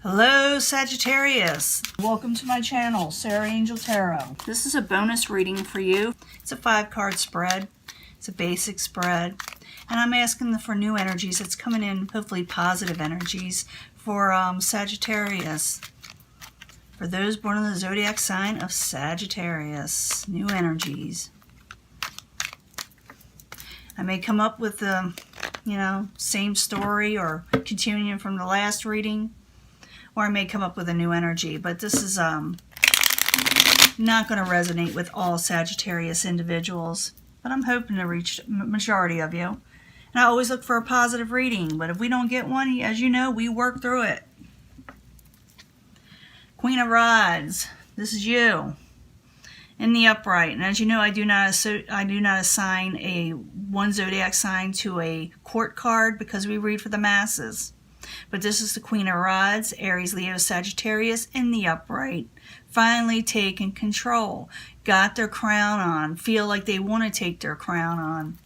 Hello Sagittarius, welcome to my channel, Sarah Angel Tarot. This is a bonus reading for you. It's a 5-card spread. It's a basic spread. And I'm asking for new energies. It's coming in, hopefully positive energies for Sagittarius. For those born in the zodiac sign of Sagittarius, new energies. I may come up with the, same story or continuing from the last reading. Or I may come up with a new energy, but this is not going to resonate with all Sagittarius individuals. But I'm hoping to reach the majority of you. And I always look for a positive reading, but if we don't get one, as you know, we work through it. Queen of Rods, this is you in the upright. And as you know, I do not assign one zodiac sign to a court card because we read for the masses. But this is the Queen of Rods, Aries, Leo, Sagittarius in the upright. Finally taking control. Got their crown on. Feel like they want to take their crown on.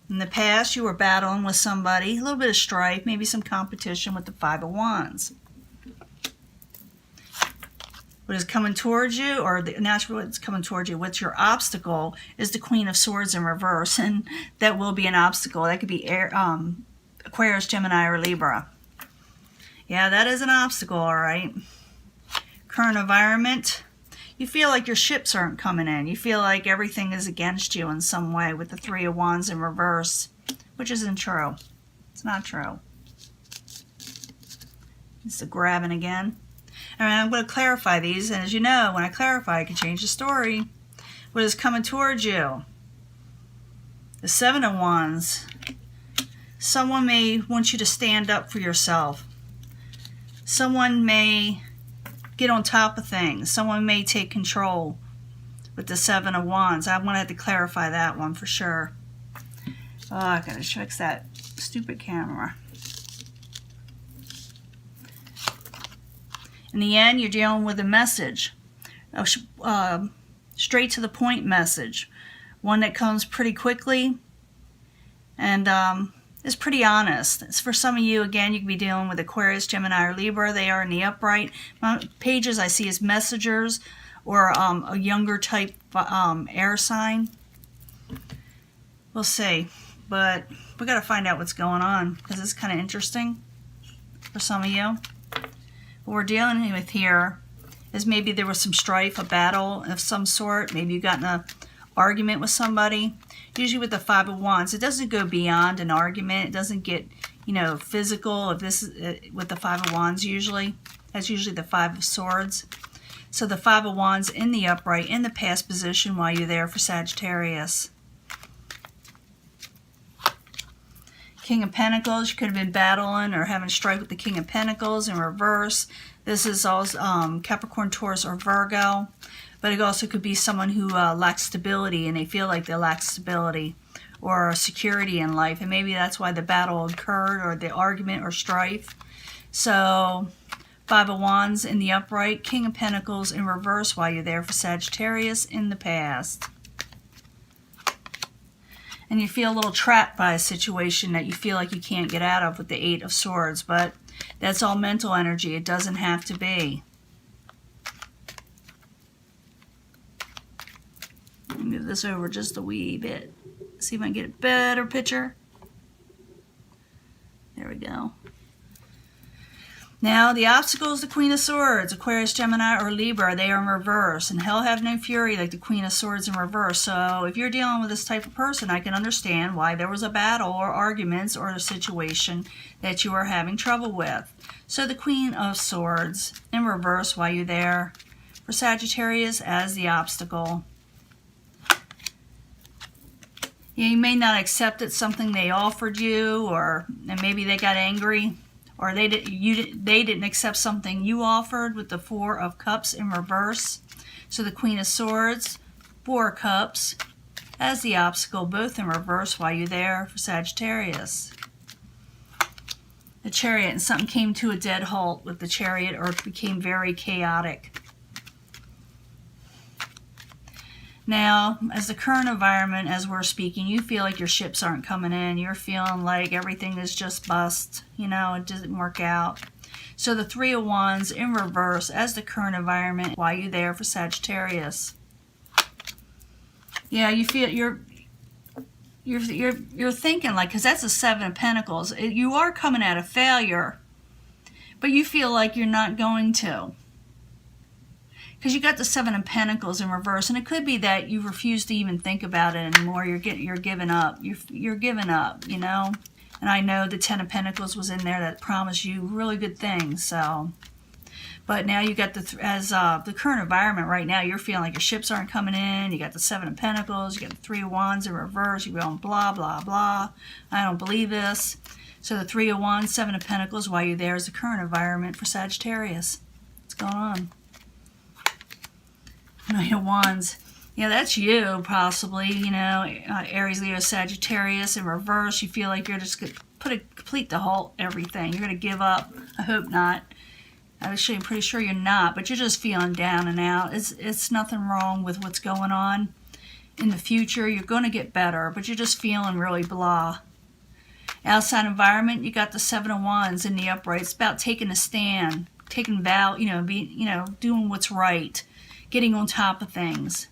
In the past, you were battling with somebody. A little bit of strife, maybe some competition with the Five of Wands. What is coming towards you, or naturally what's coming towards you, what's your obstacle, is the Queen of Swords in reverse. And that will be an obstacle. That could be Aquarius, Gemini, or Libra. Yeah, that is an obstacle, all right. Current environment, you feel like your ships aren't coming in. You feel like everything is against you in some way with the Three of Wands in reverse, which isn't true. It's not true. It's a grabbing again. All right, I'm going to clarify these, and as you know, when I clarify, I can change the story. What is coming towards you? The Seven of Wands. Someone may want you to stand up for yourself. Someone may get on top of things. Someone may take control with the Seven of Wands. I wanted to clarify that one for sure. Oh, I gotta fix that stupid camera. In the end, you're dealing with a message. A straight to the point message. One that comes pretty quickly and is pretty honest. It's for some of you, again, you could be dealing with Aquarius, Gemini, or Libra. They are in the upright. Pages I see as messengers or a younger type air sign. We'll see. But we got to find out what's going on because it's kind of interesting for some of you. What we're dealing with here is maybe there was some strife, a battle of some sort. Maybe you got in an argument with somebody. Usually with the Five of Wands, it doesn't go beyond an argument. It doesn't get, physical. If this is with the Five of Wands, usually that's usually the Five of Swords. So the Five of Wands in the upright, in the past position, while you're there for Sagittarius. King of Pentacles, you could have been battling or having strife with the King of Pentacles in reverse. This is also Capricorn, Taurus, or Virgo. But it also could be someone who lacks stability and they feel like they lack stability or security in life. And maybe that's why the battle occurred or the argument or strife. So, Five of Wands in the upright, King of Pentacles in reverse while you're there for Sagittarius in the past. And you feel a little trapped by a situation that you feel like you can't get out of with the Eight of Swords. But that's all mental energy. It doesn't have to be. Move this over just a wee bit. See if I can get a better picture. There we go. Now, the obstacle is the Queen of Swords, Aquarius, Gemini, or Libra. They are in reverse. And hell have no fury like the Queen of Swords in reverse. So if you're dealing with this type of person, I can understand why there was a battle or arguments or a situation that you are having trouble with. So the Queen of Swords in reverse while you're there for Sagittarius as the obstacle. You may not accept it, something they offered you, and maybe they got angry, or they didn't accept something you offered with the Four of Cups in reverse. So the Queen of Swords, Four of Cups as the obstacle, both in reverse while you're there for Sagittarius. The Chariot, and something came to a dead halt with the Chariot, or it became very chaotic. Now, as the current environment, as we're speaking, you feel like your ships aren't coming in. You're feeling like everything is just bust. You know, it doesn't work out. So the Three of Wands in reverse as the current environment. Why are you there for Sagittarius? Yeah, you feel you're thinking like, because that's the Seven of Pentacles. You are coming out of failure, but you feel like you're not going to. Because you got the Seven of Pentacles in reverse, and it could be that you refuse to even think about it anymore. You're giving up. You're giving up, you know. And I know the Ten of Pentacles was in there that promised you really good things. So, but now you got the current environment right now. You're feeling like your ships aren't coming in. You got the Seven of Pentacles. You got the Three of Wands in reverse. You're going blah blah blah. I don't believe this. So the Three of Wands, Seven of Pentacles. While you're there is the current environment for Sagittarius. What's going on? Nine of Wands. Yeah, that's you, possibly, you know, Aries, Leo, Sagittarius in reverse. You feel like you're just going to complete the whole everything. You're going to give up. I hope not. Actually, I'm pretty sure you're not, but you're just feeling down and out. It's nothing wrong with what's going on. In the future, you're going to get better, but you're just feeling really blah. Outside environment, you got the Seven of Wands in the upright. It's about taking a stand, taking doing what's right, getting on top of things.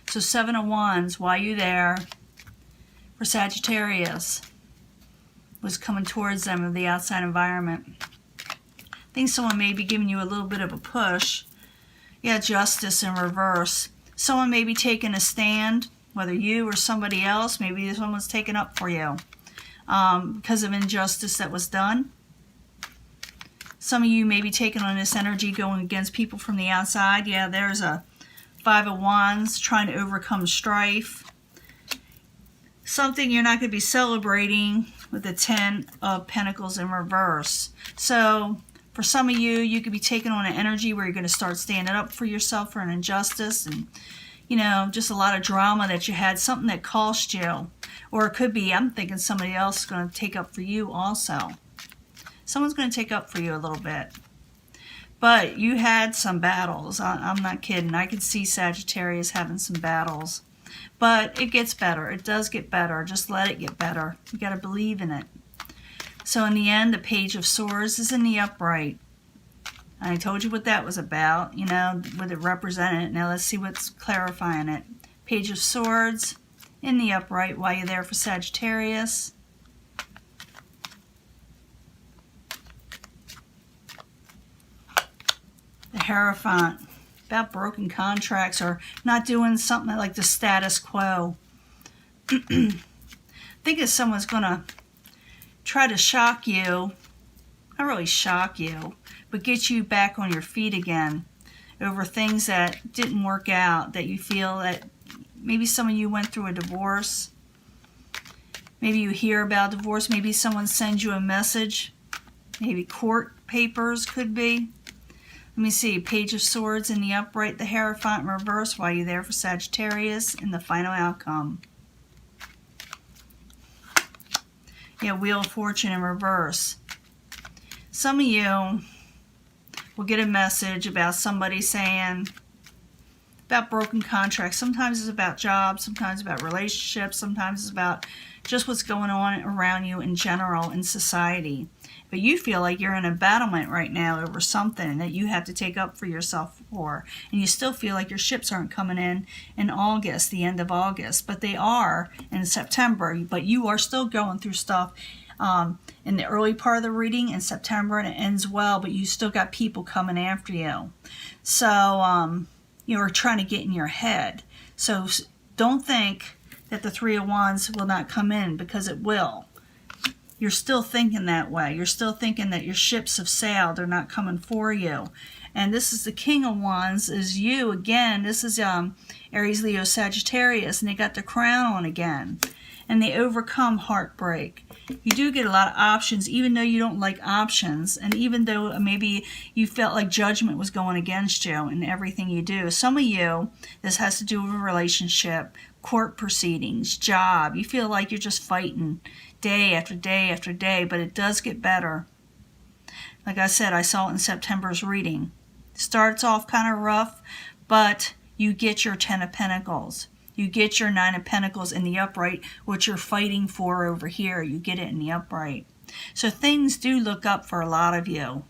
So Seven of Wands, why are you there for Sagittarius? Was coming towards them of the outside environment. I think someone may be giving you a little bit of a push. Yeah, Justice in reverse. Someone may be taking a stand, whether you or somebody else. Maybe someone's taking up for you because of injustice that was done. Some of you may be taking on this energy going against people from the outside. Yeah, there's a Five of Wands, trying to overcome strife. Something you're not going to be celebrating with the Ten of Pentacles in reverse. So for some of you, you could be taking on an energy where you're going to start standing up for yourself for an injustice, and you know, just a lot of drama that you had, something that cost you. Or it could be, I'm thinking somebody else is going to take up for you also. Someone's going to take up for you a little bit. But you had some battles. I'm not kidding. I could see Sagittarius having some battles. But it gets better. It does get better. Just let it get better. You got to believe in it. So in the end, the Page of Swords is in the upright. I told you what that was about, you know, what it represented. Now let's see what's clarifying it. Page of Swords in the upright while you're there for Sagittarius. The Hierophant, about broken contracts or not doing something like the status quo. I think if someone's going to try to shock you, not really shock you, but get you back on your feet again over things that didn't work out, that you feel that maybe some of you went through a divorce. Maybe you hear about divorce. Maybe someone sends you a message. Maybe court papers could be. Let me see, Page of Swords in the upright, the Hierophant in reverse while you're there for Sagittarius, and the final outcome. Yeah, Wheel of Fortune in reverse. Some of you will get a message about somebody saying, about broken contracts. Sometimes it's about jobs, sometimes about relationships, sometimes it's about just what's going on around you in general in society. But you feel like you're in a battlement right now over something that you have to take up for yourself for. And you still feel like your ships aren't coming in August, the end of August. But they are in September. But you are still going through stuff in the early part of the reading in September, and it ends well. But you still got people coming after you. So you're trying to get in your head. So don't think that the Three of Wands will not come in, because it will. You're still thinking that way. You're still thinking that your ships have sailed. They're not coming for you. And this is the King of Wands, is you again. This is Aries, Leo, Sagittarius, and they got the crown on again. And they overcome heartbreak. You do get a lot of options, even though you don't like options, and even though maybe you felt like judgment was going against you in everything you do. Some of you, this has to do with a relationship, court proceedings, job. You feel like you're just fighting day after day after day, but it does get better. Like I said, I saw it in September's reading. It starts off kind of rough, but you get your Ten of Pentacles. You get your Nine of Pentacles in the upright, which you're fighting for over here. You get it in the upright. So things do look up for a lot of you.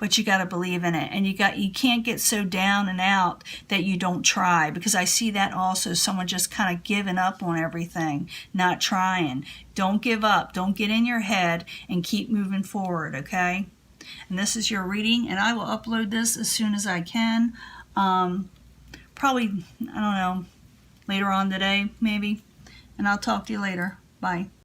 but you got to believe in it. And you can't get so down and out that you don't try, because I see that also, someone just kind of giving up on everything, not trying. Don't give up. Don't get in your head, and keep moving forward, okay? And this is your reading, and I will upload this as soon as I can. Probably, I don't know, later on today, maybe. And I'll talk to you later. Bye.